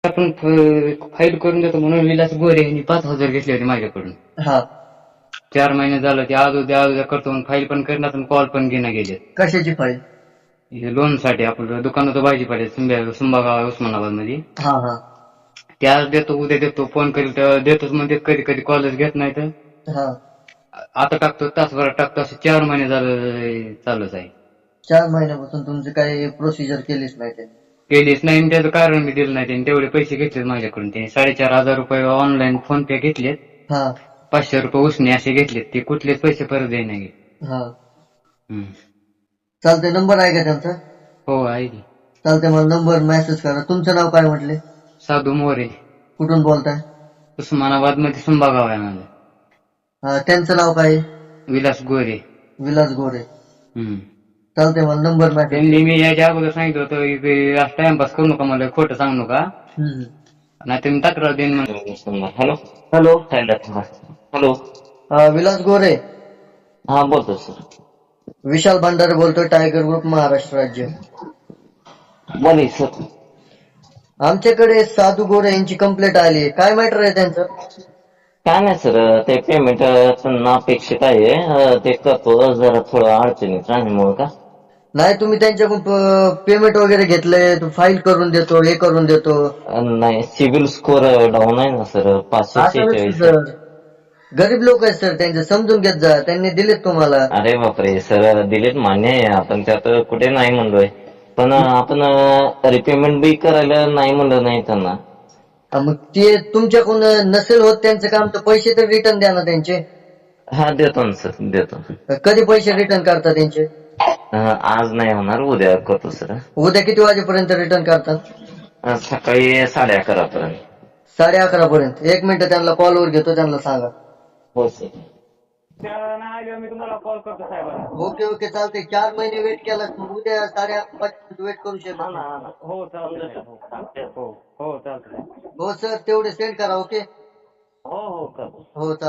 आपण फाईल करून देतो म्हणून विलास गोरे यांनी 5,000 घेतले होते माझ्याकडून. हा 4 महिने झालं ते आज उद्या करतो म्हणून फाईल पण करणार आणि कॉल पण घेणं गेले. कशाची फाईल? हे लोन साठी आपलं दुकानात भाजीपाले सुंबागाव उस्मानाबाद मध्ये. हा हा ते आज देतो उद्या देतो फोन करील तर देतोच म्हणजे कधी कधी कॉलच घेत नाही तर हा आता टाकतो तासभरात टाकतो असं 4 महिने झालं चालूच आहे. 4 महिन्यापासून तुमची काही प्रोसिजर केलीच नाही त्यांनी? केलीच नाही आणि त्याचं कारण मी दिलं नाही. त्यांनी तेवढे पैसे घेतलेत माझ्याकडून. त्यांनी 4,500 रुपये ऑनलाईन फोन पे घेतलेत. हा 500 रुपये उसने असे घेतलेत. ते कुठलेच पैसे परत देई नाही. हा चालतंय. नंबर आहे का त्यांचा? हो आहे की. चालतंय, मला नंबर मेसेज करा. तुमचं नाव काय म्हटले? साधू मोरे. कुठून बोलताय? उस्मानाबाद मध्ये सुंबागाव आहे माझं. त्यांचं नाव काय? विलास गोरे. विलास गोरे. चालतंय, मला नंबर मेसेज. त्यांनी मी याच्या अगोदर सांगितलं होतं टाइमपास करू नका मला खोटं सांगू नका नाही तर मी तक्रार देईन म्हणून. हॅलो हॅलो हॅलो विलास गोरे. हा बोलतो सर. विशाल भंडारे बोलतोय, टायगर ग्रुप महाराष्ट्र राज्य. बोला सर. आमच्याकडे साधू गोरे यांची कंप्लेंट आली आहे. काय मॅटर आहे त्यांचं? काय नाही सर, ते पेमेंट अपेक्षित आहे, ते करतो जरा थोडं अडचणीत राहण्यामुळे का. नाही, तुम्ही त्यांच्याकडून पेमेंट वगैरे घेतलंय, फाईल करून देतो, हे करून देतो. नाही, सिबिल स्कोर डाऊन आहे ना सर, असं नसतं 546. सर. गरीब लोक आहेत सर, त्यांचे समजून घेत जा. त्यांनी दिलेत तुम्हाला. अरे बापरे सर, दिलेत मान्य आहे, आपण त्यात कुठे नाही म्हणलोय, पण आपण रिपेमेंट बी करायला नाही म्हणलं नाही त्यांना. मग ते तुमच्याकडून नसेल होत त्यांचं काम, तर पैसे तर रिटर्न द्या ना त्यांचे. हा देतो ना सर, देतो. कधी पैसे रिटर्न करता त्यांचे? आज नाही होणार, उद्या करतो सर. उद्या किती वाजेपर्यंत रिटर्न करतात? सकाळी 11:30 पर्यंत. 11:30 पर्यंत. 1 मिनिट, त्यांना कॉलवर घेतो, त्यांना सांगा. हो सर. मी तुम्हाला कॉल करतो साहेबांना. ओके ओके, चालते. 4 महिने वेट केला, उद्या 11:30 वेट करू शकतो. हो चालतंय. हो चालतंय. हो सर, तेवढे सेंड करा. ओके. हो हो कर. हो चालतंय.